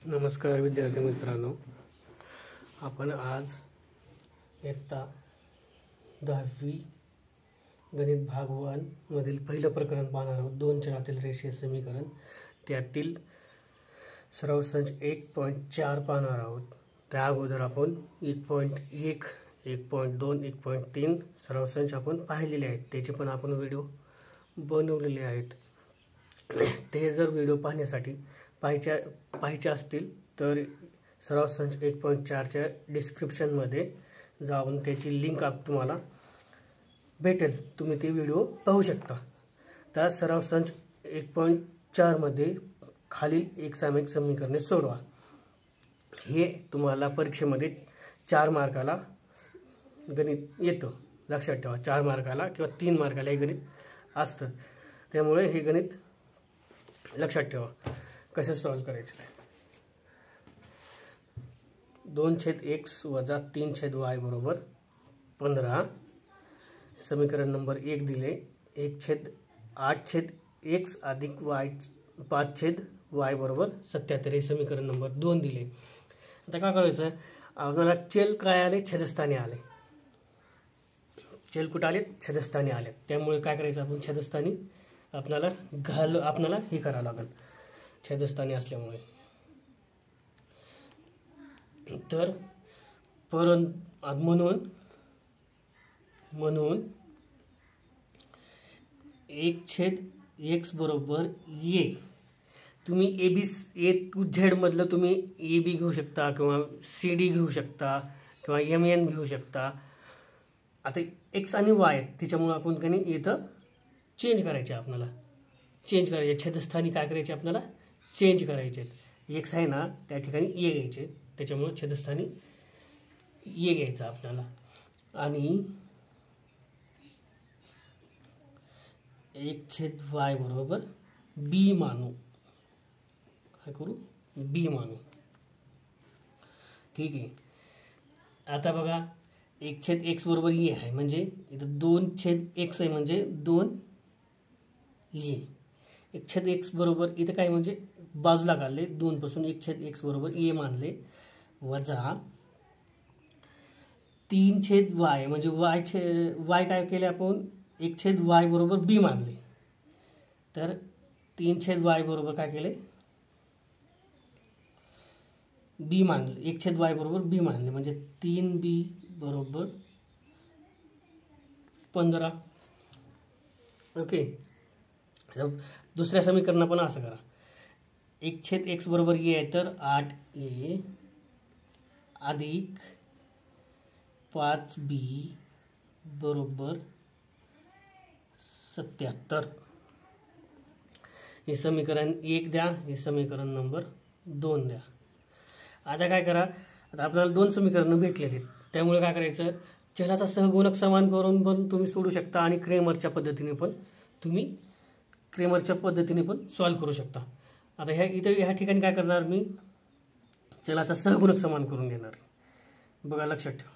नमस्कार विद्यार्थी मित्रांनो, आपण आज इयत्ता 10वी गणित भाग 1 मधील पहिलं प्रकरण पाहणार आहोत. दोन चलातील रेषीय समीकरण, त्यातील सराव संच 1.4 पाहणार आहोत. त्या अगोदर आपण 1.1, 1.2, 1.3 सराव संच आपण पाहिलेले आहेत. त्याचे पण आपण व्हिडिओ बनवलेले आहेत. ते जर व्हिडिओ पाहण्यासाठी पाहायचे असतील तर सराव संच 1.4 च्या डिस्क्रिप्शनमध्ये जाऊन त्याची लिंक तुम्हाला भेटेल. तुम्ही ते व्हिडिओ पाहू शकता. त्या सराव संच 1.4 मध्ये खालील एक सामायिक समीकरणे सोडवा. हे तुम्हाला परीक्षेमध्ये 4 मार्काला गणित येतं. लक्षात ठेवा, 4 मार्काला किंवा 3 मार्काला हे गणित असतं. त्यामुळे हे गणित लक्षात ठेवा. कसे सॉल्व करायचे. 2/x वजा 3/y बरोबर 15. समीकरण नंबर 1 दिले. 1/8x अधिक y 5/y बरोबर 77. हे समीकरण नंबर 2 दिले. आता काय करायचं, आपल्याला चल काय आले, छेदस्थानी आले. चल कुठे आले, छेदस्थानी आले. त्यामुळे काय करायचं, आपण छेदस्थानी आपल्याला हे करावं लागेल, छेदस्थानी असल्यामुळे. तर म्हणून 1/x बरोबर a. तुम्ही A to Z मधलं तुम्ही AB घेऊ शकता किंवा CD घेऊ शकता किंवा MN घेऊ शकता. आता x आणि y त्याच्यामुळे आपण काही इथं चेंज करायचे. आपल्याला चेंज करायचे, छेदस्थानी काय करायचे, आपल्याला चेंज करायचे. x आहे ना, त्या ठिकाणी a घ्यायचे. त्याच्यामुळे छेदस्थानी a घ्यायचा आपल्याला. आणि 1/y बरोबर b मानू. काय करू, b मानू. ठीक आहे. आता बघा, 1/x बरोबर e आहे, म्हणजे इथं 2/x आहे, म्हणजे 2e. 1/x बरोबर इथं काय, म्हणजे बाजूला काढले 2 पासून 1/x बरोबर a मानले, वजा 3/y म्हणजे y काय केले आपण, 1/y बरोबर b मानले. तर 3/y बरोबर काय केले, b मानले. 1/y बरोबर b मानले, म्हणजे 3b बरोबर 15. ओके. दुसऱ्या समीकरण पण असं करा. 1/x बरोबर a आहे, तर 8a अधिक 5b बरोबर 77. हे समीकरण 1 द्या, हे समीकरण नंबर 2 द्या. आता काय करा, आता आपल्याला 2 समीकरणं भेटलेली आहेत. त्यामुळे काय करायचं, चलाचा सहगुणक समान करून पण तुम्ही सोडू शकता आणि क्रेमरच्या पद्धतीने पण सॉल्व करू शकता. आता ह्या ठिकाणी काय करणार, मी चलाचा सहगुणक समान करून घेणार. बघा, लक्षात ठेवा.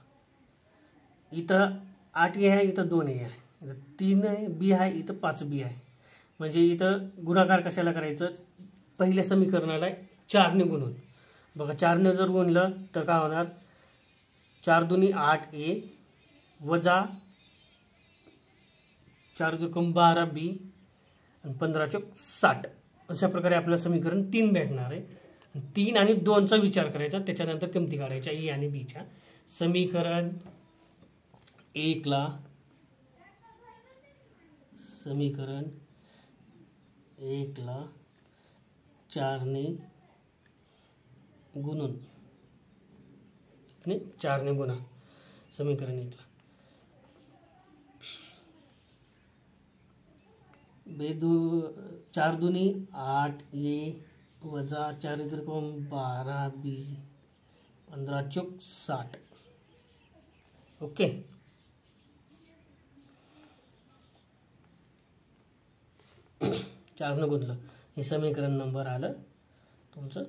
इथं 8a आहे, इथं 2a आहे, इथं 3b आहे, इथं 5b आहे. म्हणजे इथं गुणाकार कशाला करायचं, पहिल्या समीकरणाला 4 ने गुणून. बघा, 4 ने जर गुणलं तर काय होणार, 4 दुनी 8a वजा 4 दुकम 12b आणि 15 चौक 60. अशा प्रकारे आपल्याला समीकरण 3 भेटणार आहे. 3 आणि 2चा विचार करायचा, त्याच्यानंतर किमती काढायच्या ए आणि बीच्या. समीकरण 1 ला 4 ने गुणून, 4 ने गुणा. समीकरण 1 ला 4 दुनी 8a वजा 4 दुकम 12b 15 चौक 60. ओके. चार न गुणलं, हे समीकरण नंबर आलं तुमचं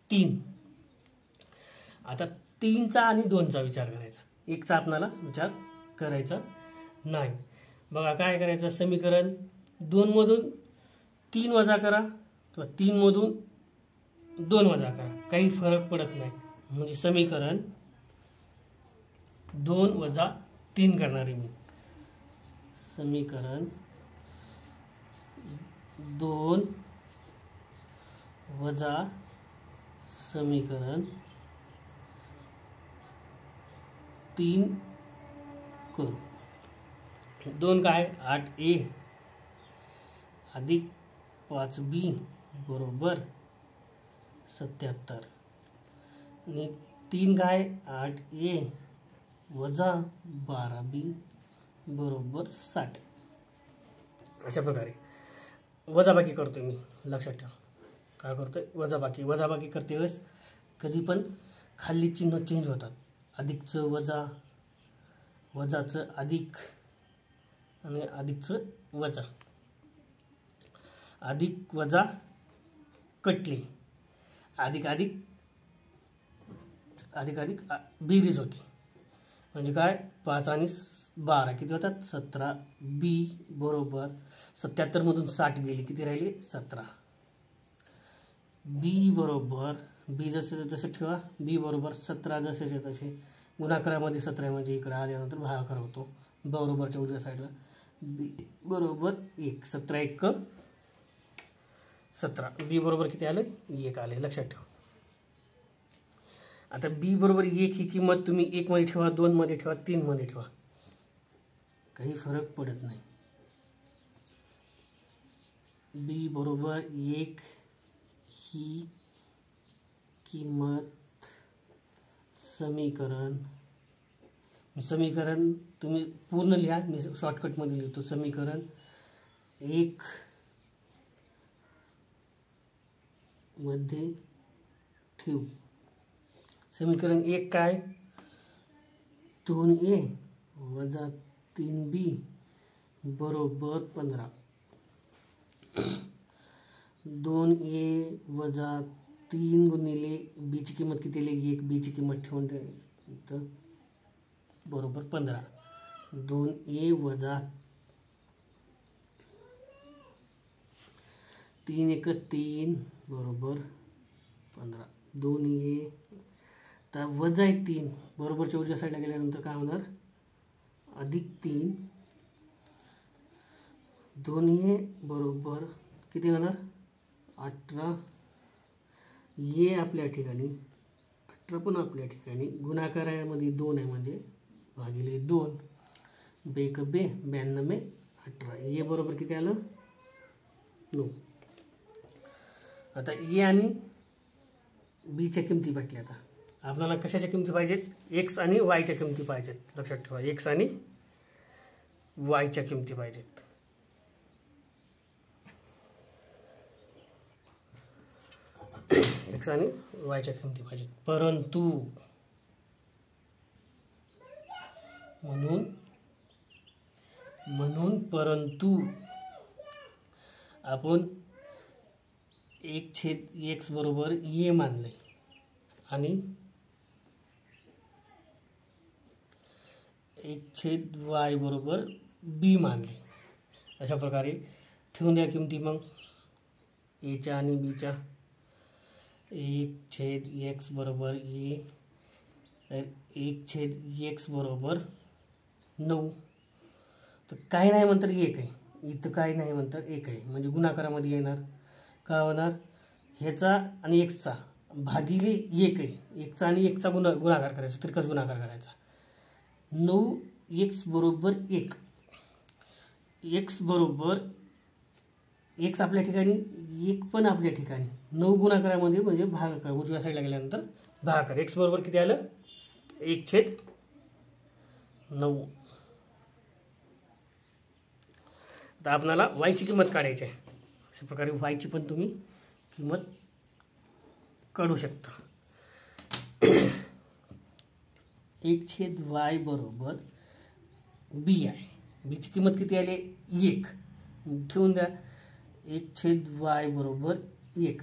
3. आता 3चा आणि 2चा विचार करायचा, 1चा आपल्याला विचार करायचा नाही. बघा, काय करायचं, समीकरण 2 मधून 3 वजा करा किंवा 3 मधून 2 वजा करा, काही फरक पडत नाही. म्हणजे समीकरण 2 वजा 3 करणार आहे मी. समीकरण 2 वजा समीकरण 3 करू. 2 काय 8a अधिक 5b बरोबर 77 आणि 3 काय 8a वजा 12b बरोबर 60. अशा प्रकारे वजाबाकी करतोय मी. लक्षात ठेवा काय करतोय, वजाबाकी करते वेळेस कधी पण खाली चिन्ह चेंज होतात. अधिकचं वजा, वजाचं अधिक आणि अधिकचं वजा. अधिक वजा कटले, अधिक अधिक बेरीज होती. म्हणजे काय 5 आणि 12 किती होतात 17b बरोबर 77 मधून 60 गेली किती राहिली 17. बी बरोबर बी जसे जसे ठेवा, बी बरोबर 17 जसे तसे. गुणाकारामध्ये 17 म्हणजे इकडे आल्यानंतर भागाकार होतो बरोबरच्या उजव्या साईडला. बी बरोबर 1, 17 1 17. बी बरोबर किती आले 1 आले. लक्षात ठेवा. आता बी बरोबर 1 ही किंमत तुम्ही 1 मध्ये ठेवा, 2 मध्ये ठेवा, 3 मध्ये ठेवा, काही फरक पडत नाही. बी बरोबर 1 ही किंमत समीकरण तुम्ही पूर्ण लिहा, मी शॉर्टकटमध्ये लिहितो. समीकरण 1 मध्ये ठेवू. समीकरण 1 काय 2a वजा 3b बरोबर 15. 2a वजा 3 गुणिले b ची किंमत किती आली 1, b ची किंमत ठेवून इथं बरोबर 15. 2a वजा 3 1 3 बरोबर 15. 2a तर वजा 3 बरोबरच्या उजव्या साईडला गेल्यानंतर काय होणार अधिक 3. 2a बरोबर किती होणार 18. ये आपल्या ठिकाणी 18 पण आपल्या ठिकाणी. गुणाकारामध्ये 2 आहे म्हणजे भागिले 2. बेक बे 92 में 18. ये बरोबर किती आलं 9. आता ए आणि बीच्या किमती भेटल्या. आता आपल्याला कशाच्या किमती पाहिजेत एक्स आणि वायच्या किमती पाहिजेत. लक्षात ठेवा एक्स आणि वायच्या किमती पाहिजेत. एक्स आणि वायच्या किमती पाहिजेत. परंतु परंतु आपण 1/x बरोबर ए मानले आणि 1/y बरोबर बी मानले. अशा प्रकारे ठेवून द्या किमती. मग एच्या आणि बीच्या 1/x बरोबर ए, 1/x बरोबर 9. तर काय नाही म्हणतात 1 आहे इथं, काय नाही म्हणतात 1 आहे म्हणजे गुणाकारामध्ये येणार. काय होणार ह्याचा आणि एक्सचा भागिले 1 आहे. 1चा आणि 1चा गुणाकार करायचा, तिरकस गुणाकार करायचा. 9x बरोबर 1. x बरोबर x आपल्या ठिकाणी 1 पण आपल्या ठिकाणी. 9 गुणाकारामध्ये म्हणजे भागाकार उजव्या साईडला गेल्यानंतर भागाकार. x बरोबर किती आलं 1/9. आता आपल्याला वायची किंमत काढायची आहे. अशा प्रकारे वायची पण तुम्ही किंमत काढू शकता. 1/y बरोबर बी आहे. बीची किंमत किती आली 1. ठेवून द्या 1/y बरोबर 1.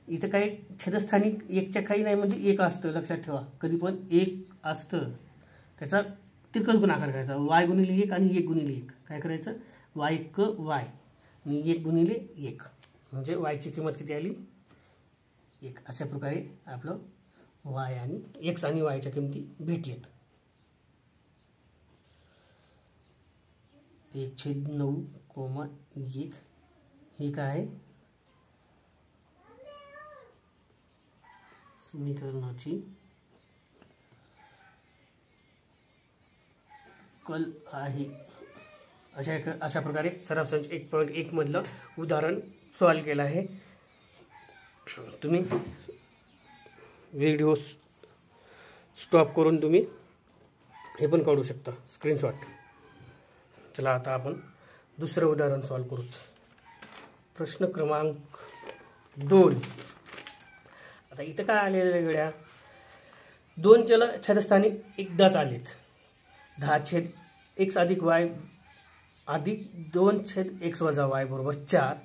इथं काही छेदस्थानी 1च्या काही नाही म्हणजे 1 असतं. लक्षात ठेवा कधी पण 1 असतं त्याचा तिरकस गुणाकार करायचा. y गुणिले 1 आणि 1 गुणिले 1 काय करायचं y y आणि 1 गुणिले 1 म्हणजे वायची किंमत किती आली 1 अशा प्रकारे आपलं वाय आणि एक्स आणि वायच्या किमती भेटलेत. 1/9,1 हे काय आहे समीकरणाची कल आहे. अशा प्रकारे सराव संच 1.1 मधलं उदाहरण सॉल्व केलं आहे. तुम्ही व्हिडिओ स्टॉप करून तुम्ही हे पण काढू शकता स्क्रीनशॉट. चला आता आपण दुसरं उदाहरण सॉल्व करू. प्रश्न क्रमांक 2. आता इथं काय आलेलं गड्या, 2 चल छेदस्थानी एकदाच आलेत. 10/x अधिक y अधिक 2/x वजा y बरोबर 4.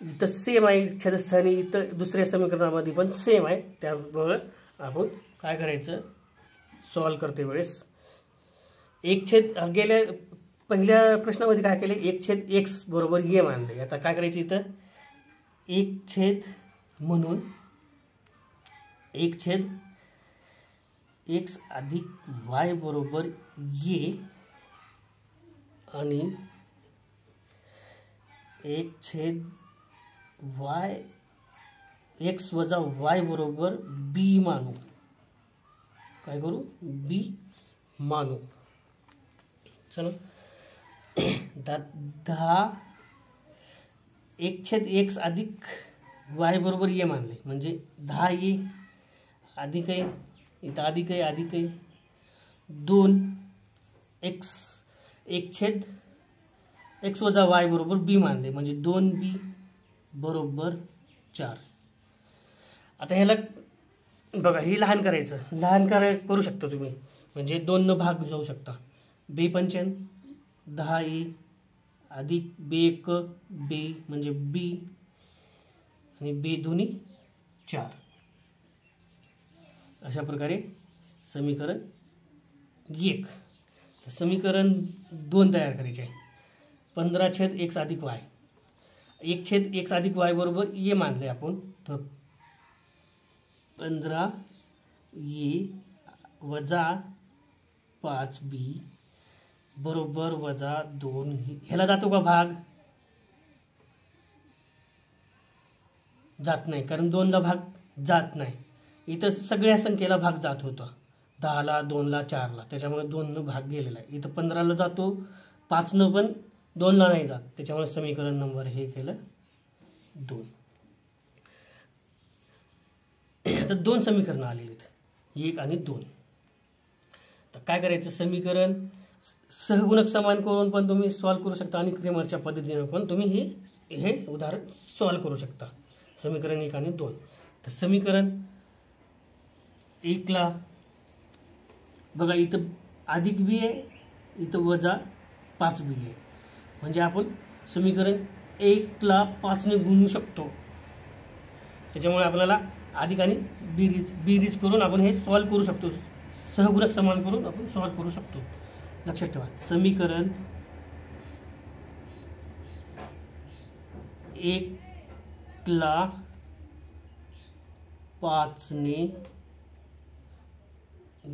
इथं सेम आहे छेदस्थानी, इथं दुसऱ्या समीकरणामध्ये पण सेम आहे. त्यामुळे आपण काय करायचं सॉल्व करते वेळेस गेल्या पहिल्या प्रश्नामध्ये काय केले 1/x बरोबर ये मानले. आता काय करायचं इथं 1/ म्हणून 1/x अधिक y बरोबर ये आणि 1/x वजा y बरोबर b मानू. काय करू b मानू. चलो 10 1/x अधिक y बरोबर ये मानले म्हणजे 10 ये अधिक आहे इथं अधिक आहे 2x 1/x वजा y बरोबर b मानले म्हणजे 2b बरोबर 4. आता ह्याला बघा ही लहान करायचं करू शकता तुम्ही म्हणजे 2 न भाग जाऊ शकता. b पंचन 10a अधिक b1 b म्हणजे b आणि b दोन्ही 4. अशा प्रकारे समीकरण 1. समीकरण 2 तयार करायचे आहे. 15/x अधिक y 1/x अधिक y बरोबर ये मानले आपण तर 15a वजा 5b बरोबर वजा 2. ह्याला जातो का भाग जात नाही कारण 2 ला भाग जात नाही. इथं सगळ्या संख्येला भाग जात होता 10 ला 2 ला 4 ला त्याच्यामुळे 2 न भाग गेलेला आहे. इथं 15 ला जातो 5 न पण 2 ला नाही जात त्याच्यामुळे समीकरण नंबर हे केलं 2. आता 2 समीकरण आलेली आहेत 1 आणि 2. तर काय करायचं समीकरण सहगुणक समान करून पण तुम्ही सॉल्व करू शकता आणि क्रेमरच्या पद्धतीने पण तुम्ही हे उदाहरण सॉल्व करू शकता. समीकरण 1 आणि 2. तर समीकरण 1 ला बघा इथं अधिक बी आहे इथं वजा 5b आहे म्हणजे आपण समीकरण 1 ला 5 ने गुणू शकतो. त्याच्यामुळे आपल्याला अधिक आणि बेरीज करून आपण हे सॉल्व करू शकतो. सहगुणक समान करून आपण सॉल्व करू शकतो. लक्षात ठेवा समीकरण 1 ला 5 ने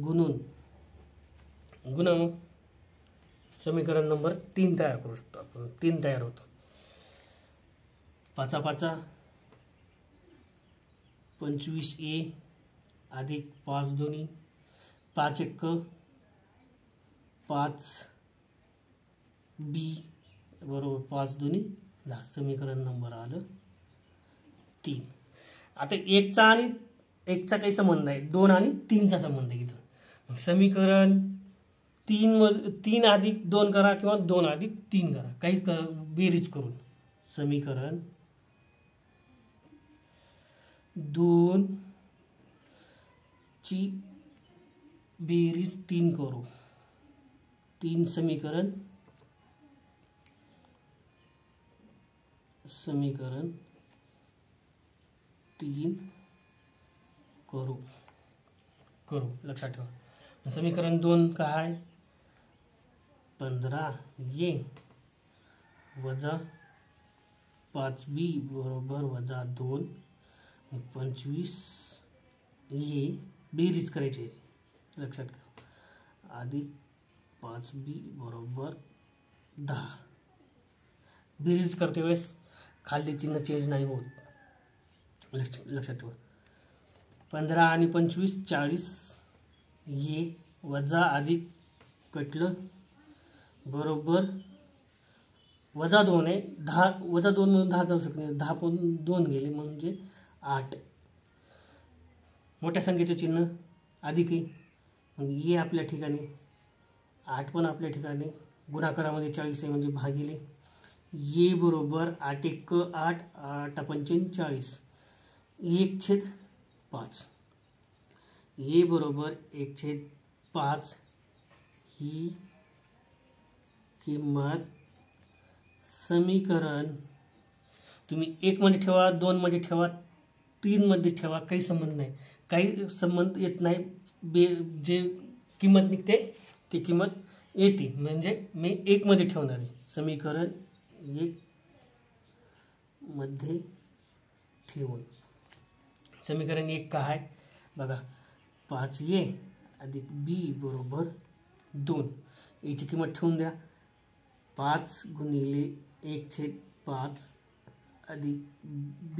गुणून समीकरण नंबर 3 तयार करू शकतो आपण. 3 तयार होतो 5 25a अधिक 5 दोन्ही 5 1 5b बरोबर 5 दोन्ही 10. समीकरण नंबर आलं 3. आता 1चा आणि 1चा काही संबंध आहे 2 आणि 3चा संबंध आहे इथं. मग समीकरण 3 अधिक 2 करा किंवा 2 अधिक 3 करा काही बेरीज करून समीकरण 2 ची बेरीज 3 करू. 3 समीकरण 3 करू लक्षात ठेवा. समीकरण 2 काय 15a वजा 5b बरोबर वजा 2 25 हे बेरीज करायची आहे लक्षात घ्या अधिक 5b बरोबर 10 बेरीज करते वेळेस खाली चिन्ह चेंज नाही होत लक्षात ठेवा 15 आणि 25 40 हे वजा अधिक कटलं बरोबर वजा 2 आहे 10 वजा 2 म्हणून 10 जाऊ शकत नाही 10 पण 2 गेले म्हणजे 8 मोठ्या संख्येचे चिन्ह अधिक आहे मग ये आपल्या ठिकाणी 8 पण आपल्या ठिकाणी गुणाकारामध्ये 40 आहे म्हणजे भागिले ये बरोबर 8 1 8 8 पंचेन 40 1/5 ये बरोबर 1/5 ही किंमत समीकरण तुम्ही 1 मध्ये ठेवा 2 मध्ये ठेवा 3 मध्ये ठेवा काही संबंध नाही काही संबंध येत नाही जे किंमत निघते ती किंमत येते म्हणजे मी 1 मध्ये ठेवणार आहे समीकरण 1 मध्ये ठेवून समीकरण 1 काय आहे बघा 5a अधिक b बरोबर 2 याची किंमत ठेवून द्या 5 गुणिले 1/5 अधिक b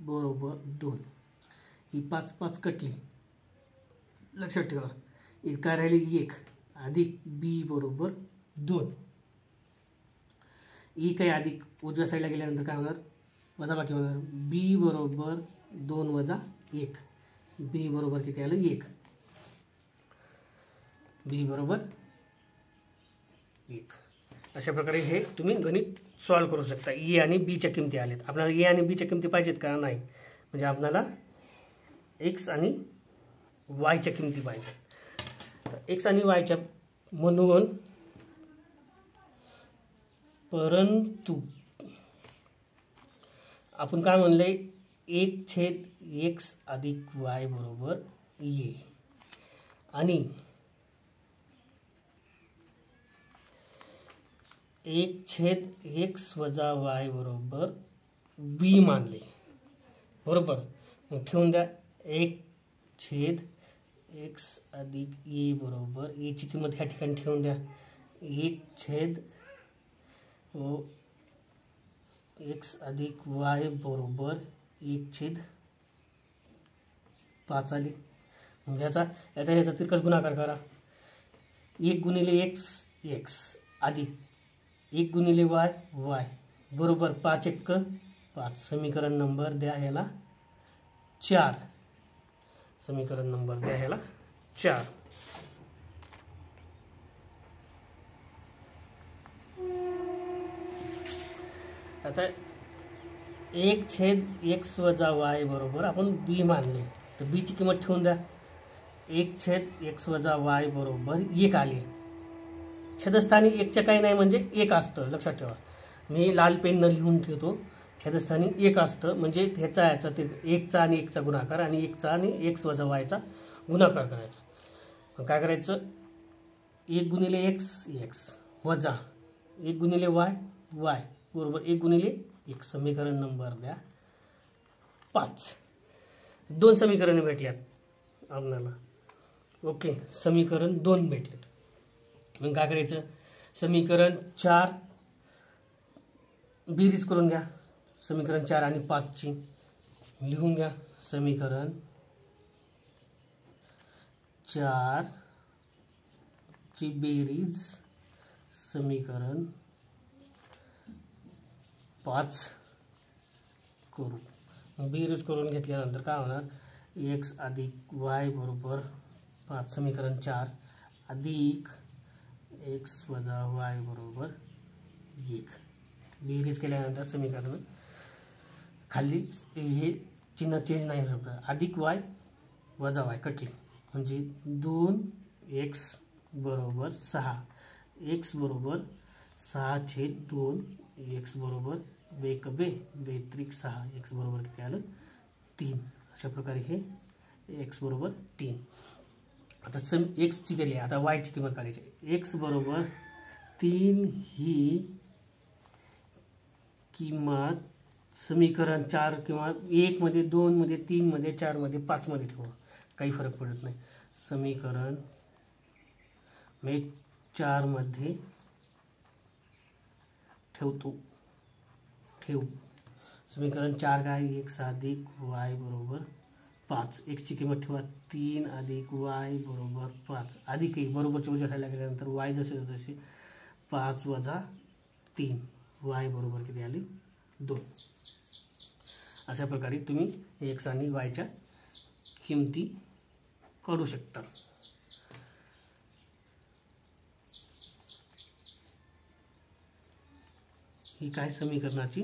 बरोबर 2 ही 5 5 कटली लक्षात ठेवा एक काय राहिली 1 अधिक b बरोबर 2 ही काय अधिक उजव्या साईडला गेल्यानंतर काय होणार वजाबाकी होणार b बरोबर 2 वजा 1 b बरोबर किती आलं 1 b बरोबर 1 अशा प्रकारे हे तुम्ही गणित सॉल्व करू शकता ए आणि बीच्या किमती आल्यात आपल्याला ए आणि बीच्या किमती पाहिजेत का नाही म्हणजे आपल्याला एक्स आणि वायच्या किमती पाहिजेत तर एक्स आणि वायच्या म्हणून परंतु आपण काय म्हणले 1/x अधिक y बरोबर ए आणि 1/x वजा y बरोबर b मानले बरोबर मग ठेवून द्या 1/x अधिक ए बरोबर ए ची किंमत ह्या ठिकाणी ठेवून द्या 1/x अधिक y बरोबर 1/5 आली मग याचा तिरकस गुणाकार करा 1 गुणिले x अधिक 1 गुणिले y बरोबर 5 समीकरण नंबर द्या ह्याला 4 समीकरण नंबर द्या ह्याला 4 आता 1/x वजा y बरोबर आपण b मानले तर b ची किंमत ठेवून द्या 1/x वजा y बरोबर 1 आली छेदस्थानी 1च्या काही नाही म्हणजे 1 असतं लक्षात ठेवा मी लाल पेननं लिहून ठेवतो छेदस्थानी 1 असतं म्हणजे ह्याचा ते 1चा आणि 1चा गुणाकार आणि 1चा आणि x वजा yचा गुणाकार करायचा मग काय करायचं 1 गुणिले x वजा 1 गुणिले y बरोबर 1 गुणिले 1 समीकरण नंबर द्या 5 2 समीकरणे भेटल्यात आपल्याला ओके समीकरण 2 भेटलेत मग काय करायचं समीकरण 4 बेरीज करून घ्या समीकरण 4 आणि 5 ची लिहून घ्या समीकरण 4 ची बेरीज समीकरण 5 करू बेरीज करून घेतल्यानंतर काय होणार x अधिक y बरोबर 5 समीकरण 4 अधिक x वजा y बरोबर 1 बेरीज केल्यानंतर समीकरण खाली हे चिन्ह चेंज नाही होऊ शकत अधिक y वजा y कटले म्हणजे 2x बरोबर 6 x बरोबर 6/2 x बरोबर 2 x बरोबर किती आलं 3 अशा प्रकारे हे x बरोबर 3 आता x ची केली आता y ची किंमत काढायची x बरोबर 3 ही किंमत समीकरण 4 किंवा 1 मध्ये, 2 मध्ये, 3 मध्ये, 4 मध्ये, 5 मध्ये ठेवा, काही फरक पडत नाही. समीकरण मी 4 मध्ये ठेवू. समीकरण 4 काय, x अधिक y बरोबर 5. x ची किंमत ठेवा 3 अधिक y बरोबर 5. अधिक 1 बरोबरच्या उजव्या साईडला गेल्यानंतर y जसे तसे 5 वजा 3, y बरोबर किती आली 2. अशा प्रकारे तुम्ही x आणि y च्या किमती काढू शकता. ही काय समीकरणाची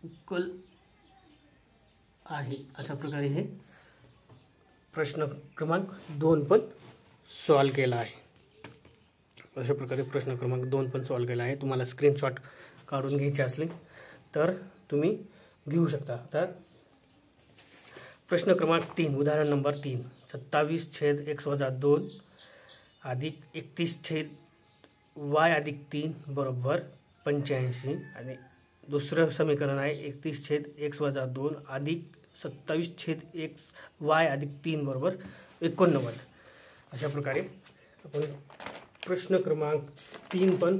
उकल आहे. अशा प्रकारे हे प्रश्न क्रमांक 2 पण सॉल्व केला आहे. अशा प्रकारे प्रश्न क्रमांक 2 पण सॉल्व केला आहे. तुम्हाला स्क्रीनशॉट काढून घ्यायचे असले तर तुम्ही घेऊ शकता. तर प्रश्न क्रमांक 3, उदाहरण नंबर 3, 27/x-2 अधिक 31/y अधिक 3 बरोबर 85. आणि दुसरं समीकरण आहे 31/x-2 अधिक 27/xy अधिक 3 बरोबर 89. अशा प्रकारे आपण प्रश्न क्रमांक 3 पण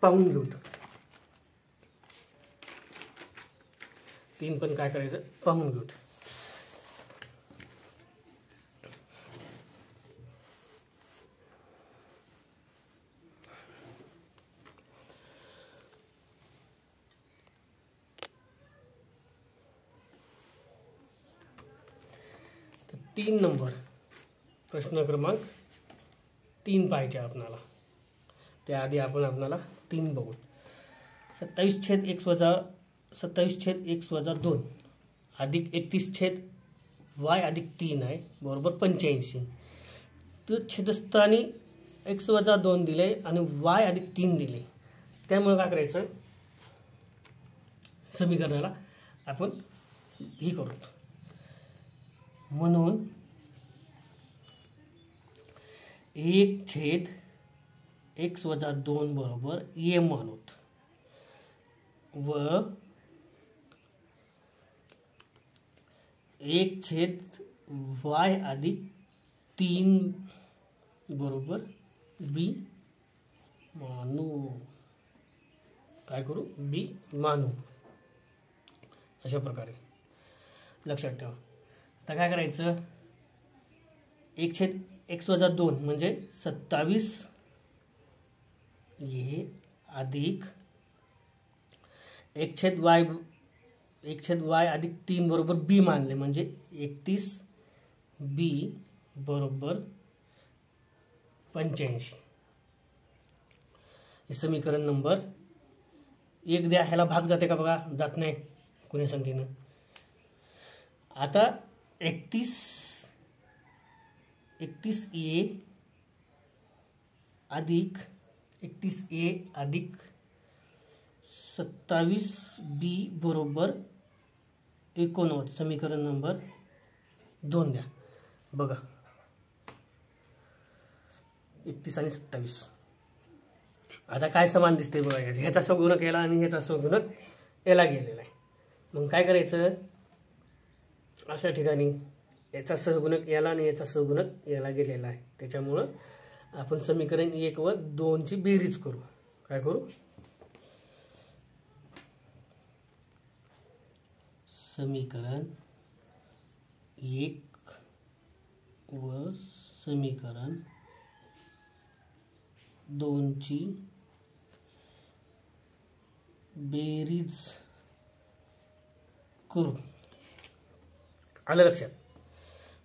पाहून घेऊ. 3 पण काय करायचं पाहून घेऊ. तर 3 नंबर प्रश्न क्रमांक 3 पाहिजे आपल्याला. त्याआधी आपण आपल्याला 3 बघू. 27/x-2 अधिक 31/y अधिक 3 आहे बरोबर 85. तर छेदस्थानी x-2 दिले आणि y अधिक 3 दिले. त्यामुळे काय करायचं, समीकरणाला आपण ही करू. म्हणून 1/x-2 बरोबर a मानू व 1/y अधिक 3 बरोबर b मानू. काय करू, b मानू. अशा प्रकारे लक्षात ठेवा. आता काय करायचं, 1/x-2 म्हणजे 27 ये अधिक 1/y अधिक 3 बरोबर b मानले म्हणजे 31b बरोबर 85. हे समीकरण नंबर 1 द्या. ह्याला भाग जाते का बघा, जात नाही कोणी संख्येनं. आता 31a अधिक 27b बरोबर 89. समीकरण नंबर 2 द्या. बघा 31 आणि 27 आता काय समान दिसते बघा. ह्याचा सहगुणक याला आणि ह्याचा सहगुणक याला गेलेला आहे. मग काय करायचं, अशा ठिकाणी याचा सहगुणक याला आणि याचा सहगुणक याला गेलेला आहे. त्याच्यामुळं आपण समीकरण 1 व 2 ची बेरीज करू. काय करू, समीकरण 1 व समीकरण 2 ची बेरीज करू. आलं लक्षात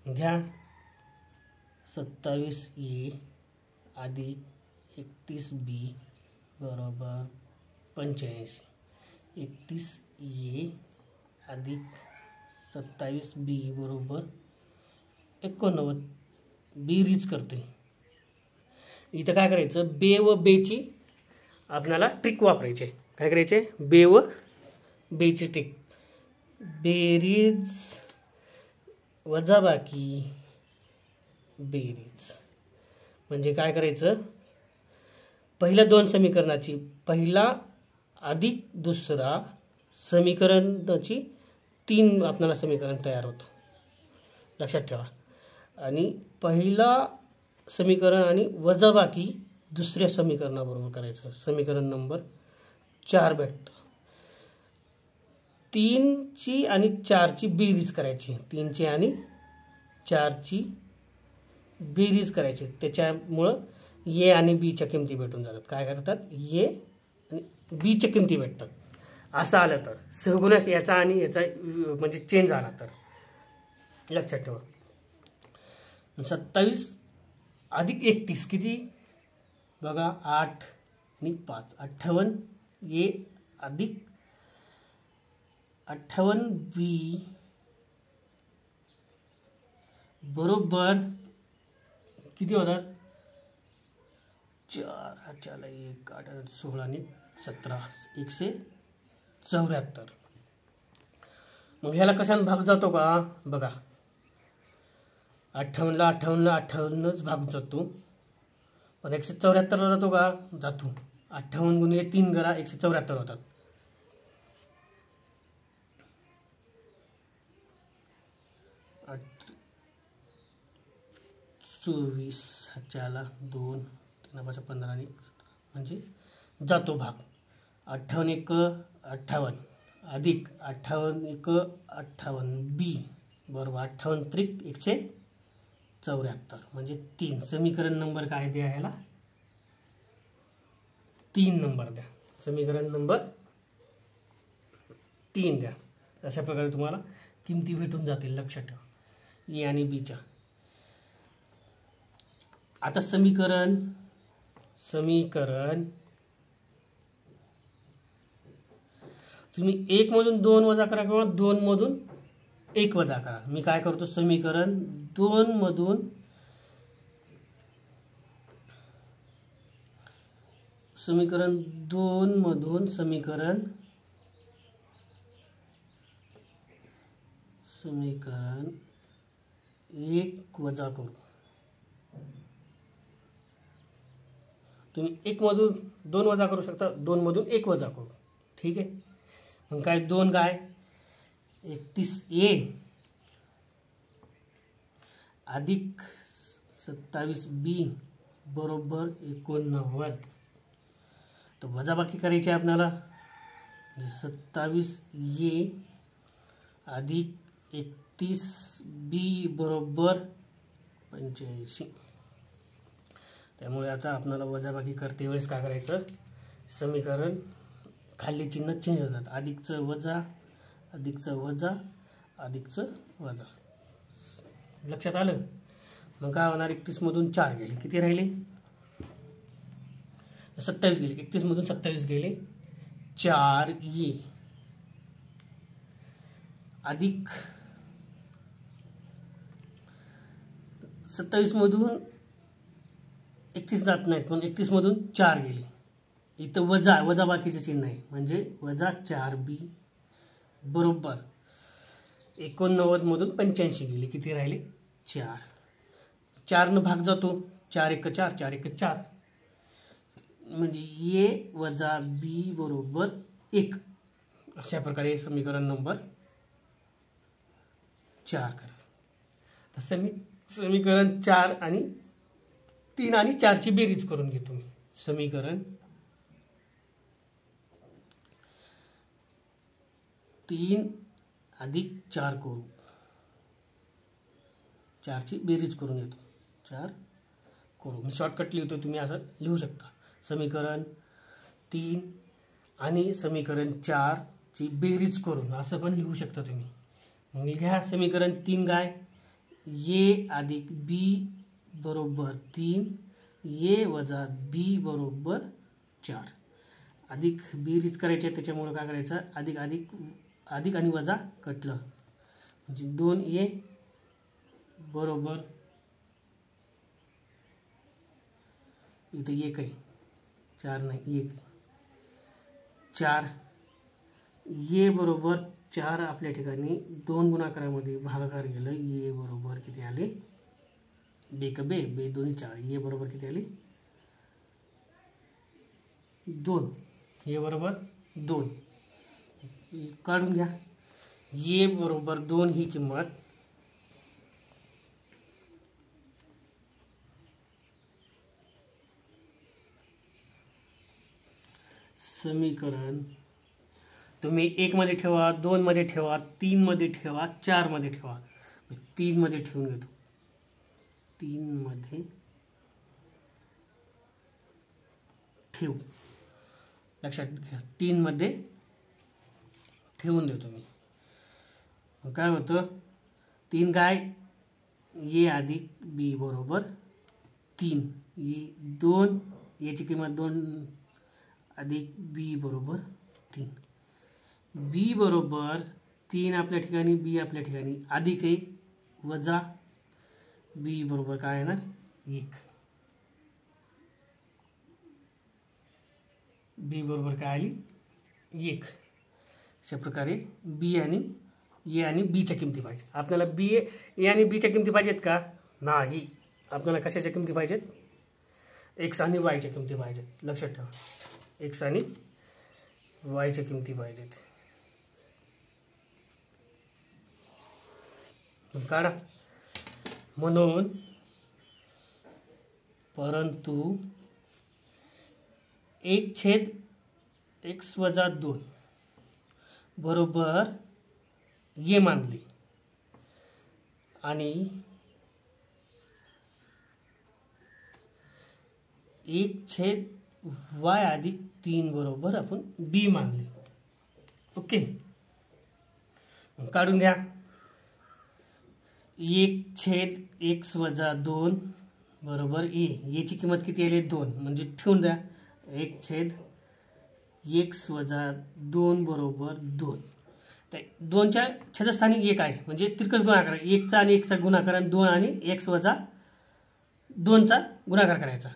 घ्या. 27a अधिक 31b बरोबर 85. 31a अधिक 27b बरोबर 89 बेरीज करतोय. इथं काय करायचं, बे व बेची आपल्याला ट्रिक वापरायची. काय करायचे, बे व बेची ट्रिक. बेरीज वजाबाकी बेरीज म्हणजे काय करायचं, पहिल्या दोन समीकरणाची पहिला अधिक दुसरा समीकरणाची 3 आपल्याला समीकरण तयार होतं, लक्षात ठेवा. आणि पहिला समीकरण आणि वजाबाकी दुसऱ्या समीकरणाबरोबर करायचं, समीकरण नंबर 4 भेटतं. 3ची आणि 4ची बेरीज करायची, 3ची आणि 4ची बेरीज करायची. त्याच्यामुळं ए आणि बीच्या किमती भेटून जातात. काय करतात, ए आणि बीच्या किमती भेटतात. असं आलं तर सहगुणक याचा आणि याचा म्हणजे चेंज आला तर लक्षात ठेवा. 27 अधिक 31 किती बघा, 8 आणि 5 58 ए अधिक 58 बी बरोबर किती होतात, 4 4 1 8 16 आणि 17 174. मग ह्याला कशाने भाग जातो का बघा, 58ला 58च भाग जातो, पण 174ला जातो का, जातो. 58 गुणिले 3 करा, 174 होतात. चोवीस 4ला 2 3 15 आणि 17 म्हणजे जातो भाग. 58 1 58 अधिक 58 1 58 बी बरोबर 58 त्रिक 174 म्हणजे 3. समीकरण नंबर काय द्या ह्याला, 3 नंबर द्या. समीकरण नंबर 3 द्या. अशा प्रकारे तुम्हाला किमती भेटून जातील, लक्षात ठेवा, ए आणि बीच्या. आता समीकरण तुम्ही 1 मधून 2 वजा करा किंवा 2 मधून 1 वजा करा. मी काय करतो, समीकरण 2 मधून समीकरण 1 वजा करू. तुम्ही 1 मधून 2 वजा करू शकता, 2 मधून 1 वजा करू. ठीक आहे. मग काय 2 काय 31 ए अधिक 27 बी बरोबर 89. तर वजाबाकी करायची आहे आपल्याला, 27 ए अधिक 31 बी बरोबर 85. त्यामुळे आता आपल्याला वजाबाकी करते वेळेस काय करायचं, समीकरण खाली चिन्ह चेंज होतात, अधिकचं वजा अधिकचं वजा अधिकचं वजा. लक्षात आलं. मग काय होणार, 31 मधून 4 गेले, किती राहिले, 27 गेले. 31 मधून 27 गेले, 4 ए अधिक 27 मधून 31 जात नाहीत, पण 31 मधून 4 गेले. इथं वजाबाकीचं चिन्ह आहे, म्हणजे वजा 4 बी बरोबर 89 मधून 85 गेले, किती राहिले, 4. 4 न भाग जातो, 4 1 4 4 1 4 म्हणजे ए वजा बी बरोबर 1. अशा प्रकारे समीकरण नंबर 4 करा. तर समीकरण 4 आणि 3 आणि 4ची बेरीज करून घेतो मी. समीकरण 3 अधिक 4 करू, 4ची बेरीज करून घेतो, 4 करू. मी शॉर्टकट लिहितो, तुम्ही असं लिहू शकता. समीकरण 3 आणि समीकरण 4ची बेरीज करून असं पण लिहू शकता तुम्ही. मग घ्या समीकरण 3 काय, ए अधिक बी बरोबर 3 ए वजा बी बरोबर 4. अधिक बेरीज करायची आहे, त्याच्यामुळे काय करायचं, अधिक अधिक अधिक आणि वजा कटलं, म्हणजे 2 ए बरोबर इथं 1 आहे, 4 नाही 1 4 ए बरोबर 4. आपल्या ठिकाणी 2 गुणाकारामध्ये भागाकार गेलं, ए बरोबर किती आले बे का बे, बे दोन्ही 4, ये बरोबर किती आली 2, ये बरोबर 2, काढून घ्या. ये बरोबर 2 ही किंमत समीकरण तुम्ही 1 मध्ये ठेवा, 2 मध्ये ठेवा, 3 मध्ये ठेवा, 4 मध्ये ठेवा. 3 मध्ये ठेवून घेतो. 3 मध्ये ठेवू, लक्षात घ्या. 3 मध्ये ठेवून देतो मी. मग काय होतं 3 काय ए अधिक बी बरोबर 3, 2 याची किंमत 2 अधिक बी बरोबर 3. बी बरोबर 3 आपल्या ठिकाणी, बी आपल्या ठिकाणी, अधिक 1 वजा बी बरोबर काय येणार 1. बी बरोबर काय आली 1. अशा प्रकारे बी आणि ए आणि बीच्या किमती पाहिजे. आपल्याला बी ए आणि बीच्या किमती पाहिजेत का? नाही. आपल्याला कशाच्या किमती पाहिजेत? एक्स आणि वायच्या किमती पाहिजेत. लक्षात ठेवा, एक्स आणि वायच्या किमती पाहिजेत. काढा. म्हणून परंतु 1/x-2 बरोबर ये मानले आणि 1/y अधिक 3 बरोबर आपण बी मानले. ओके, काढून द्या. 1/x-2 बरोबर ए, याची किंमत किती आली 2, म्हणजे ठेवून द्या. 1/x-2 बरोबर 2. तर 2च्या छेदस्थानी 1 आहे, म्हणजे तिरकस गुणाकार. 1चा आणि 1चा गुणाकार आणि 2 आणि x-2चा गुणाकार करायचा,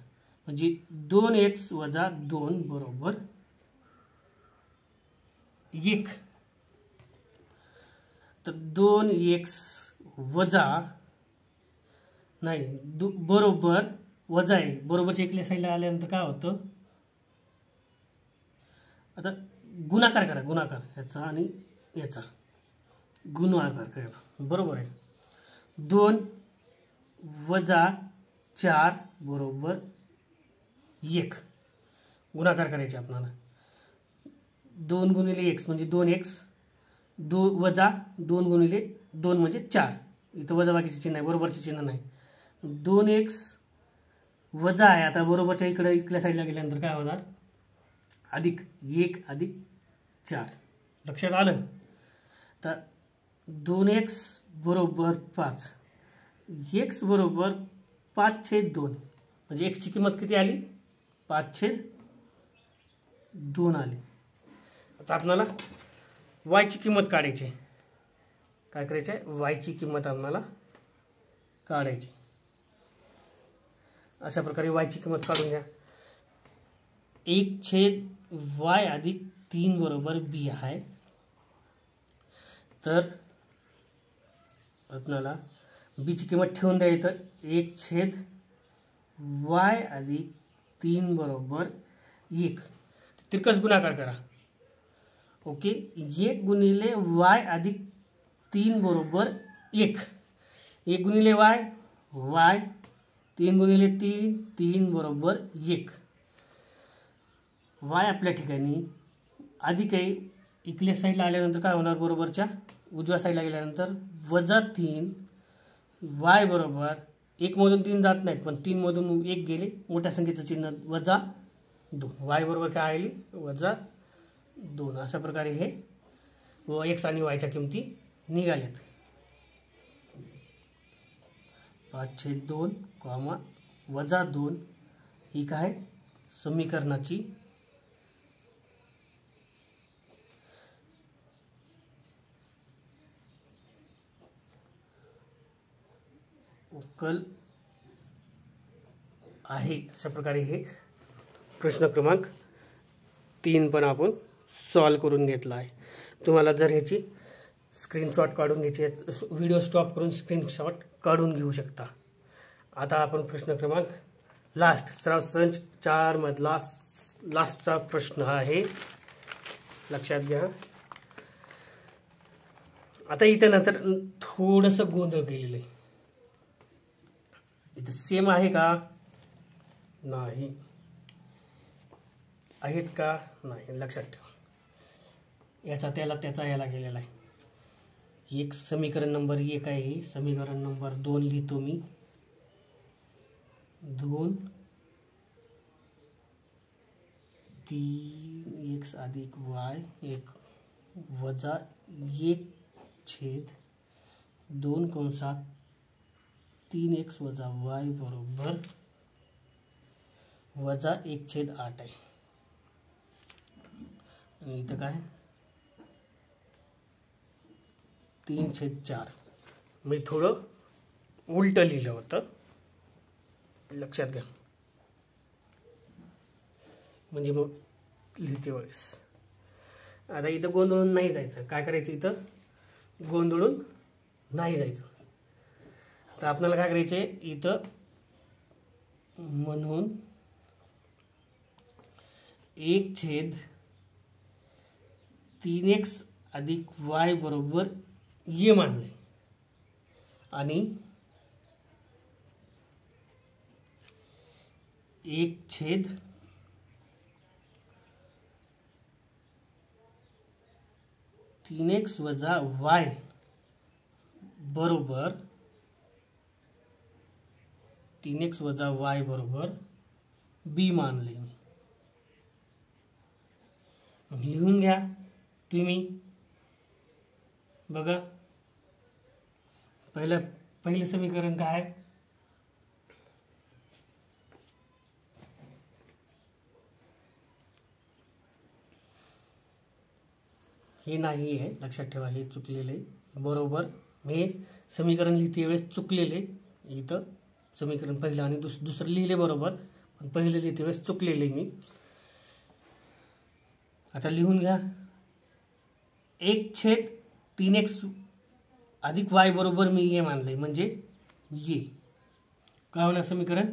म्हणजे 2x-2 बरोबर 1. तर 2x वजा नाही बरोबर वजा आहे. बरोबरच्या इकडल्या साईडला आल्यानंतर काय होतं, आता गुणाकार करा. गुणाकार याचा आणि याचा गुणाकार करा. बरोबर आहे. 2 वजा 4 बरोबर 1. गुणाकार करायचे आपल्याला. 2 गुणिले x म्हणजे 2x, 2 वजा 2 गुणिले 2 म्हणजे 4. इथं वजा बाकीचे चिन्ह आहे, बरोबरचे चिन्ह नाही. 2x वजा आहे. आता बरोबरच्या इकडे इकडल्या साईडला गेल्यानंतर काय होणार, अधिक 1 अधिक 4. लक्षात आलं? तर 2x बरोबर 5, x बरोबर 5/2, म्हणजे x ची किंमत किती आली 5/2 आली. आता आपल्याला y ची किंमत काढायची. काय करायचं आहे, y ची किंमत आपल्याला काढायची. अशा प्रकारे y ची किंमत काढून घ्या. 1/y अधिक 3 बरोबर b आहे. तर आपल्याला b ची किंमत ठेवून द्यायचं. 1/y अधिक 3 बरोबर 1. तिरकस गुणाकार करा. ओके, 1 गुणिले y अधिक 3 बरोबर 1. 1 गुणिले y, y. 3 गुणिले 3, 3 बरोबर 1. y आपल्या ठिकाणी अधिक आहे. इकडल्या साईडला आल्यानंतर काय होणार, बरोबरच्या उजव्या साईडला गेल्यानंतर वजा 3. y बरोबर 1 मधून 3 जात नाहीत, पण 3 मधून 1 गेले, मोठ्या संख्येचं चिन्ह वजा 2. y बरोबर काय आली वजा 2. अशा प्रकारे हे x आणि y च्या किमती निघाल्यात. 5/2 वजा 2 ही काय समीकरणाची उकल आहे. अशा प्रकारे हे प्रश्न क्रमांक 3 पण आपण सॉल्व करून घेतला आहे. तुम्हाला जर ह्याची स्क्रीनशॉट काढून घ्यायची, व्हिडिओ स्टॉप करून स्क्रीनशॉट काढून घेऊ शकता आता आपण प्रश्न क्रमांक लास्ट सराव संच 4 मधला लास्टचा प्रश्न आहे, लक्षात घ्या. आता इथं नंतर थोडंसं गोंधळ केलेलं आहे. इथं सेम आहे का? नाही. आहेत का? नाही. लक्षात ठेवा, याचा त्याला त्याचा याला गेलेला आहे. एक समीकरण नंबर 1 आहे, समीकरण नंबर 2 लिहितो मी. 2 3x अधिक y 1 वजा 1 छेद 2 कंसात 3x वजा y बरोबर वजा 1 छेद 8 आहे. आणि इथं काय 3 छेद 4. मी थोडं उलट लिहिलं होतं, लक्षात घ्या. म्हणजे मग लिहिते वेळेस आता इथं गोंधळून नाही जायचं. काय करायचं? इथं गोंधळून नाही जायचं. तर आपल्याला काय करायचे? इथं म्हणून 1 छेद 3x अधिक y बरोबर ये मानले आणि 1 छेद 3x वजा y बरोबर 3x वजा y बरोबर b मानले मी. लिहून घ्या तुम्ही. बघा पहिलं समीकरण काय आहे? हे नाही आहे, लक्षात ठेवा, हे चुकलेले बरोबर. मी समीकरण लिहिते वेळेस चुकलेले, इथं समीकरण पहिलं आणि दुसरं लिहिले बरोबर, पण पहिलं लिहिते वेळेस चुकलेले मी. आता लिहून घ्या. 1 छेद 3x अधिक y बरोबर मी ये मानले, म्हणजे ये काय होणार समीकरण?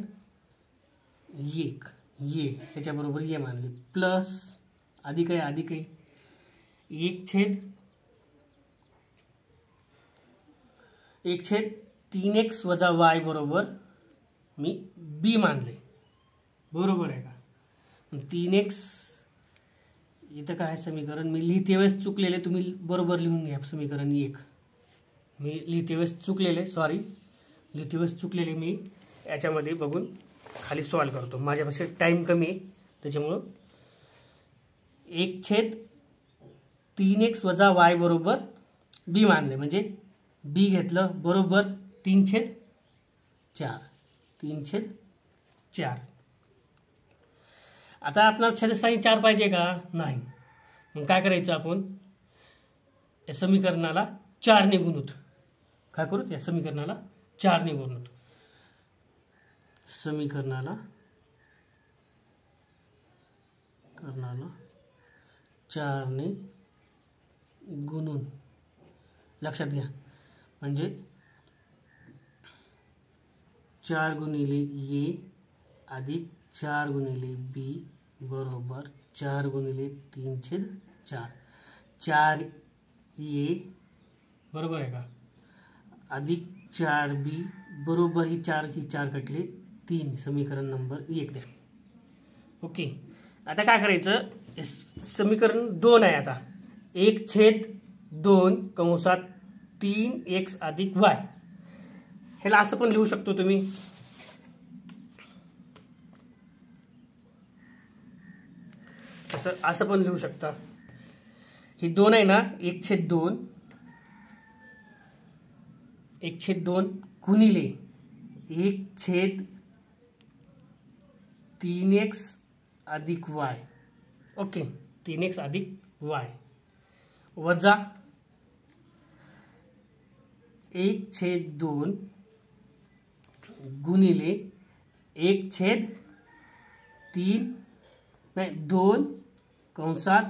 1 ये ह्याच्याबरोबर ये मानले प्लस अधिक आहे 1 छेद 3x वजा y बरोबर मी b मानले. बरोबर आहे का? 3x इथं काय समीकरण मी लिहिते वेळेस चुकलेले, तुम्ही बरोबर लिहून घ्या. समीकरण 1 मी लिहिते वेळेस चुकलेले, सॉरी, लिहिते वेळेस चुकलेले मी याच्यामध्ये बघून खाली सॉल्व करतो. माझ्यापाशी टाइम कमी आहे त्याच्यामुळं 1 छेद 3x वजा y बरोबर b मानले, म्हणजे b घेतलं बरोबर 3 छेद 4. आता आपल्याला छेदस्थानी 4 पाहिजे का? नाही. मग काय करायचं? आपण या समीकरणाला 4 ने गुणूत काय करू? या समीकरणाला 4 ने गुणूत. समीकरणाला 4 ने गुणून लक्षात घ्या, म्हणजे 4 गुणिले ए अधिक 4 गुणिले बी बरोबर 4 गुणिले 3 छेद 4. 4 ए बरोबर आहे का? अधिक 4 बी बरोबर ही 4 कटले 3. समीकरण नंबर 1 द्या. ओके. आता काय करायचं? समीकरण 2 आहे. आता 1 छेद 2 कंसात 3x अधिक y, ह्याला असं पण लिहू शकतो तुम्ही. असं पण लिहू शकता. ही 2 आहे ना, 1 छेद 2 गुणिले 1 छेद 3x अधिक y. ओके, 3x अधिक y वजा 1 छेद 2 गुणिले 1 छेद 2 कंसात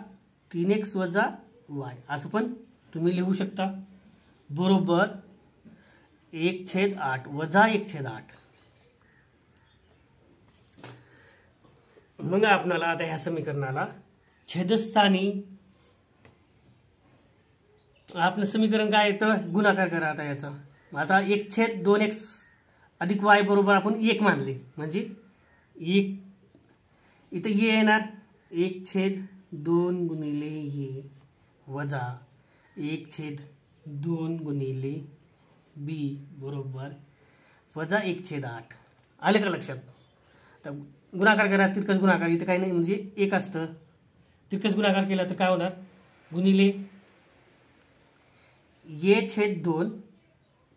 3x वजा y, असं पण तुम्ही लिहू शकता. बरोबर 1 छेद 8 वजा 1 छेद 8. मग आपणाला आता ह्या समीकरणाला छेदस्थानी आपलं समीकरण काय येतं, गुणाकार करा आता याचा. आता 1/2x अधिक y बरोबर आपण 1 मानले म्हणजे 1 इथं ये येणार 1/2 गुणिले ये वजा 1/2 गुणिले b बरोबर वजा 1/8. आले का लक्षात. तर गुणाकार करा, तिरकस गुणाकार इथं काही नाही म्हणजे 1 असतं. तिरकस गुणाकार केला तर काय होणार, गुणिले a/2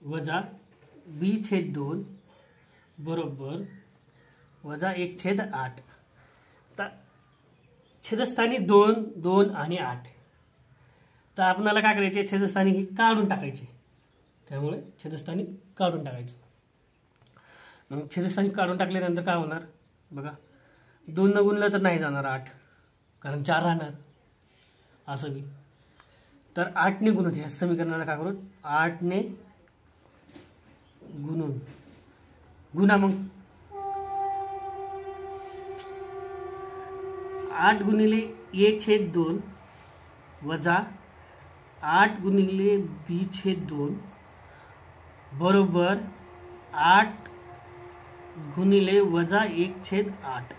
वजा b/2 बरोबर वजा 1/8. तर छेदस्थानी 2, 2 आणि 8. तर आपल्याला काय करायचे, छेदस्थानी ही काढून टाकायचे. त्यामुळे छेदस्थानी काढून टाकायचे. मग छेदस्थानी काढून टाकल्यानंतर काय होणार बघा, 2 न गुणलं तर नाही जाणार 8, कारण 4 राहणार असं बी. तर 8 ने गुणून ह्या समीकरणाला काय करू, 8 ने गुणून गुणा. मग 8 गुणिले a/2 वजा 8 गुणिले b/2 बरोबर 8 गुणिले वजा 1/8.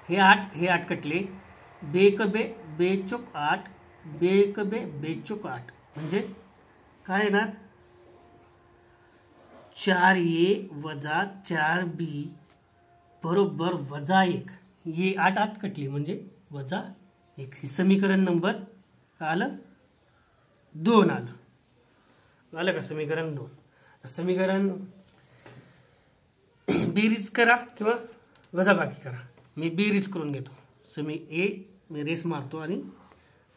हे 8 कटले, बेक बे बेचोक 8, बेक बे बेचोक 8 म्हणजे काय येणार, 4a वजा 4b बरोबर वजा 1. ये 8 कटली म्हणजे वजा 1. हे समीकरण नंबर काय आलं, 2 आलं. आलं का समीकरण 2. समीकरण बेरीज करा किंवा वजाबाकी करा. मी बेरीज करून घेतो. मी रेस मारतो आणि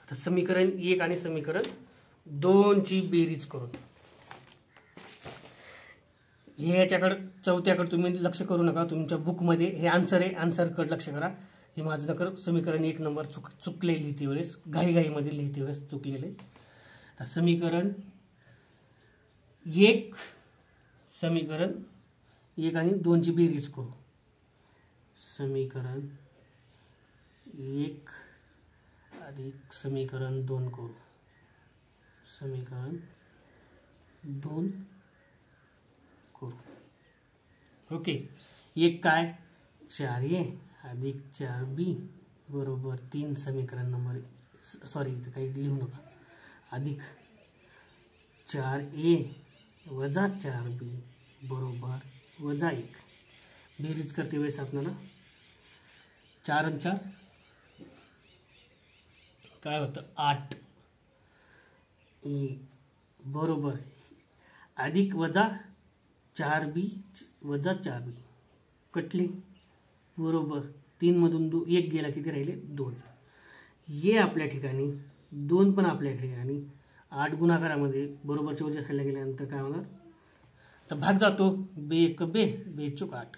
आता समीकरण 1 आणि समीकरण 2 ची बेरीज करून ह्याच्याकडे चौथ्याकडे तुम्ही लक्ष करू नका. तुमच्या बुकमध्ये हे आन्सर आहे, आन्सरकडे लक्ष करा. हे माझं नकर समीकरण 1 नंबर चुकले लिहिते वेळेस, घाईमध्ये लिहिते वेळेस चुकलेले. तर समीकरण 1 आणि 2 ची बेरीज करू. समीकरण 1 अधिक समीकरण 2 करू. समीकरण 2 करू. ओके. 1 काय, 4a अधिक 4b बरोबर 3 समीकरण नंबर, सॉरी इथं काही लिहू नका, अधिक 4a वजा 4b बरोबर वजा 1. बेरीज करते वेळेस आपल्याला 4 आणि 4 काय होतं, 8 बरोबर अधिक वजा 4b वजा 4b कटली बरोबर 3 मधून 1 गेला, किती राहिले 2. ये आपल्या ठिकाणी 2 पण आपल्या ठिकाणी 8 गुणाकारामध्ये बरोबरच्या वजा असायला गेल्यानंतर काय होणार, तर भाग जातो, बेक बे बेचोक 8.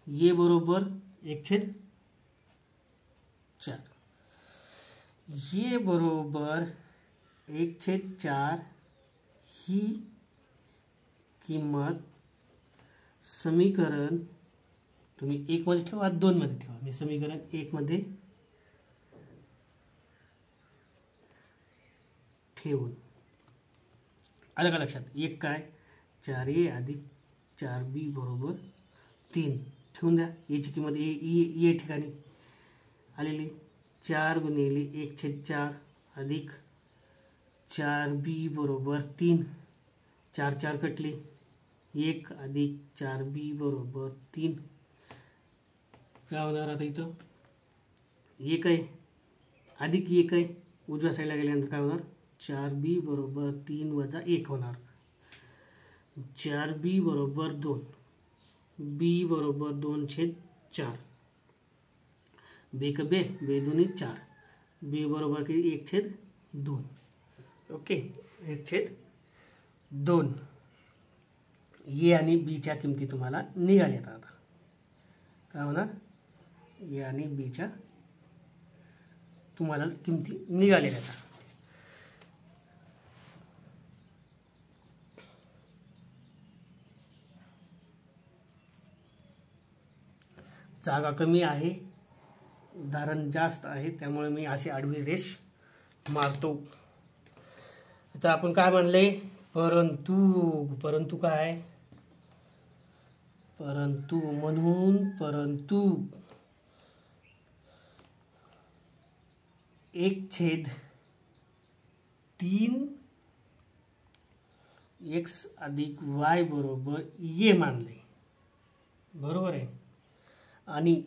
ये बरोबर 1/4. ये बरोबर 1/4 ही किंमत समीकरण तुम्ही 1 मध्ये ठेवा, 2 मध्ये ठेवा. मी समीकरण 1 मध्ये ठेवून आलं का लक्षात. 1 काय, 4a अधिक 4b बरोबर 3 ठेवून द्या. याची किंमत ये ठिकाणी आलेली 4 गुणिले 1/4 अधिक 4b बरोबर 3. 4 4 कटले, 1 अधिक 4b बरोबर 3 काय होणार. आता इथं 1 आहे अधिक 1 आहे, उजव्या साईडला गेल्यानंतर काय होणार, 4b बरोबर 3 वजा 1 होणार. 4b बरोबर 2, b बरोबर 2/4. बेक बे बेदुनी 4, b बरोबर किती 1/2. ओके, 1/2. ए आणि बीच्या किमती तुम्हाला निघाल्यात. आता काय होणार, ए आणि बीच्या तुम्हाला किमती निघालेल्या आहेत. जागा कमी आहे, उदाहरण जास्त आहे, त्यामुळे मी अशी आडवी रेष मारतो. आता आपण काय म्हणले, परंतु काय, परंतु म्हणून परंतु 1/3 x अधिक y बरोबर ये मानले, बरोबर आहे. आणि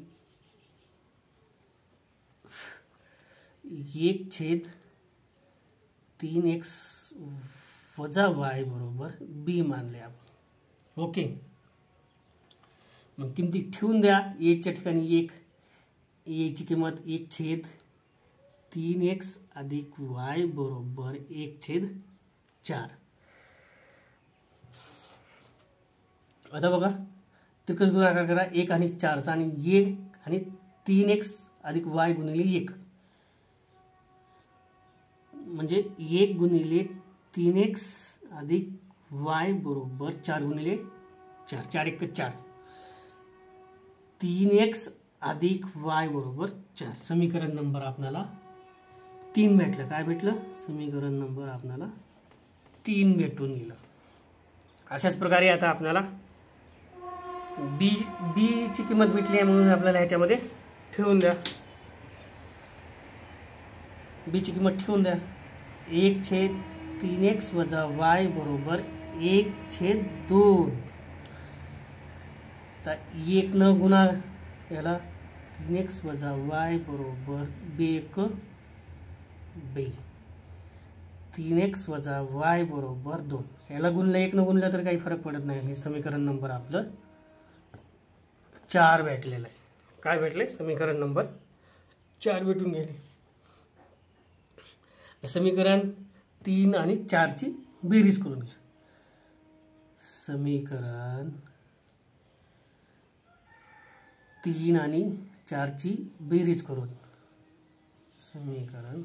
1/3 x वजा y बरोबर b मानले आपण. ओके, मग किमती ठेवून द्या. एच्या ठिकाणी 1, एची किंमत 1/3 x अधिक y बरोबर 1/4. आता बघा, तिरकस गुणाकार करा 1 आणि 4चा, आणि 1 आणि 3x अधिक y गुणिले 1, म्हणजे 1 गुणिले 3x अधिक y बरोबर 4 गुणिले 4, 4 1 4, 3x अधिक y बरोबर 4. समीकरण नंबर आपल्याला 3 भेटलं. काय भेटलं? समीकरण नंबर आपल्याला 3 भेटून गेलं. अशाच प्रकारे आता आपल्याला बी ची किंमत भेटली आहे, म्हणून आपल्याला ह्याच्यामध्ये ठेवून द्या. बी ची किंमत ठेवून द्या. 1/3x वजा y बरोबर 1/2. तर 1 न गुणा याला 3x वजा y बरोबर 2. 3x वजा y बरोबर 2. याला गुणलं 1 न गुणलं तर काही फरक पडत नाही. हे समीकरण नंबर आपलं 4 भेटलेलं आहे. काय भेटले? समीकरण नंबर 4 भेटून गेले. समीकरण 3 आणि 4 ची बेरीज करून घ्या. समीकरण 3 आणि 4 ची बेरीज करून, समीकरण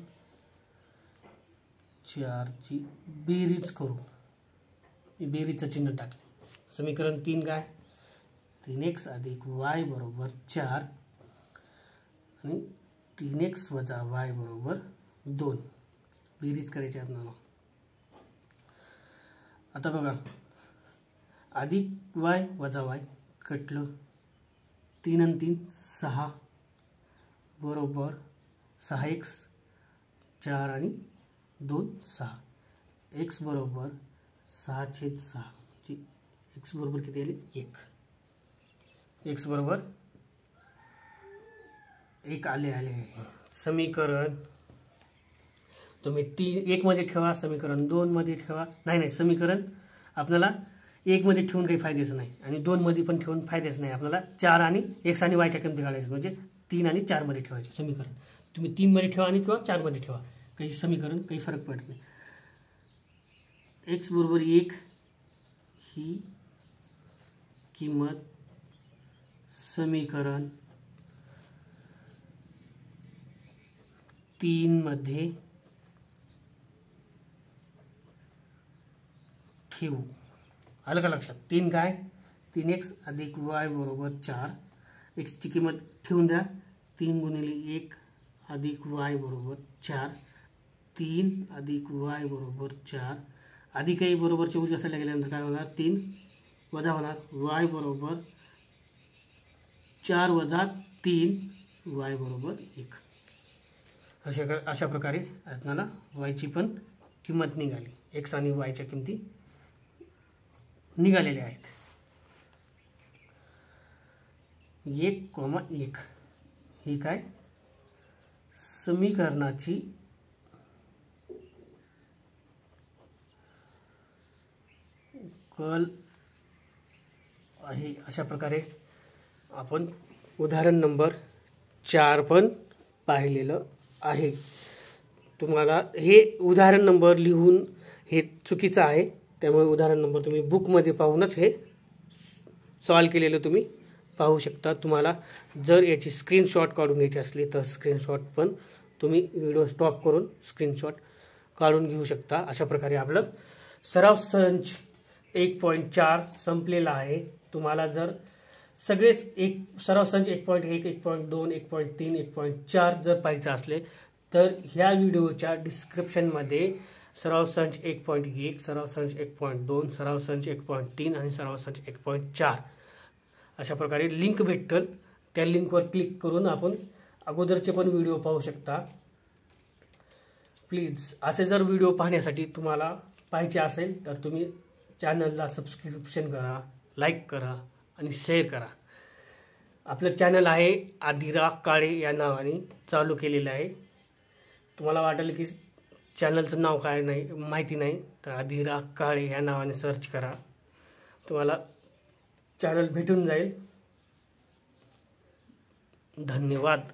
4 ची बेरीज करू. बेरीजचं चिन्ह टाकले. समीकरण 3 काय? 3x अधिक y बरोबर 4 आणि 3x वजा y बरोबर 2. बेरीज करायची आपल्याला. आता बघा, अधिक y वजा y कटलं, 3 आणि 3 6 बरोबर 6x, 4 आणि 2 6. x बरोबर 6/6, म्हणजे x बरोबर किती आले? 1. x बरोबर 1 आले. समीकरण तुम्ही 1 मध्ये ठेवा, समीकरण 2 मध्ये ठेवा. नाही, समीकरण आपल्याला 1 मध्ये ठेवून काही फायद्याचं नाही, आणि 2 मध्ये पण ठेवून फायद्याचं नाही. आपल्याला 4 आणि x आणि y च्या किमती काढायचं, म्हणजे 3 आणि 4 मध्ये ठेवायचे समीकरण. तुम्ही 3 मध्ये ठेवा आणि किंवा 4 मध्ये ठेवा, काही समीकरण काही फरक पडत नाही. x बरोबर 1 ही किंमत समीकरण 3 मध्ये ठेवू. आलं का लक्षात? 3 काय? 3x अधिक y बरोबर 4. x ची किंमत ठेवून द्या. 3 गुणिले 1 अधिक y बरोबर 4. 3 अधिक y बरोबर 4. अधिक a बरोबर 24 असायला गेल्यानंतर काय होणार? 3 वजा होणार. y बरोबर 4 वजा 3, y बरोबर 1. अशा प्रकारे आपल्याला y ची पण किंमत निघाली. x आणि y च्या किमती निघालेल्या आहेत. 1,1 ही काय? समीकरणाची कल आहे. अशा प्रकारे आपण उदाहरण नंबर 4 पण पाहिलेलं आहे. तुम्हाला हे उदाहरण नंबर लिहून हे चुकीचं आहे, त्यामुळे उदाहरण नंबर तुम्ही बुकमध्ये पाहूनच हे सॉल्व केलेलं तुम्ही पाहू शकता. तुम्हाला जर याची स्क्रीनशॉट काढून घ्यायची असली तर स्क्रीनशॉट पण तुम्ही व्हिडिओ स्टॉप करून स्क्रीनशॉट काढून घेऊ शकता. अशा प्रकारे आपलं सराव संच 1.4 संपलेला आहे. तुम्हाला जर सगळेच एक सराव संच 1.1, 1.2, 1.3, 1.4 जर पाहायचं असले तर ह्या व्हिडिओच्या डिस्क्रिप्शनमध्ये सराव संच 1.1, सराव संच 1.2, सराव संच 1.3 आणि सराव संच 1.4 अशा प्रकारे लिंक भेटेल। त्या लिंकवर क्लिक करून आपण अगोदरचे पण व्हिडिओ पाहू शकता। प्लीज असे जर व्हिडिओ पाहण्यासाठी तुम्हाला पाहिजे असेल तर तुम्ही चॅनलला सबस्क्रिप्शन करा, लाईक करा आणि शेअर करा। आपलं चॅनल आहे आदिरा काळे या नावाने चालू केलेलं आहे। तुम्हाला वाटेल की चॅनलचं नाव काय नाही माहिती नाही तर आदिरा काळे या नावाने सर्च करा, तुम्हाला चॅनल भेटून जाईल। धन्यवाद।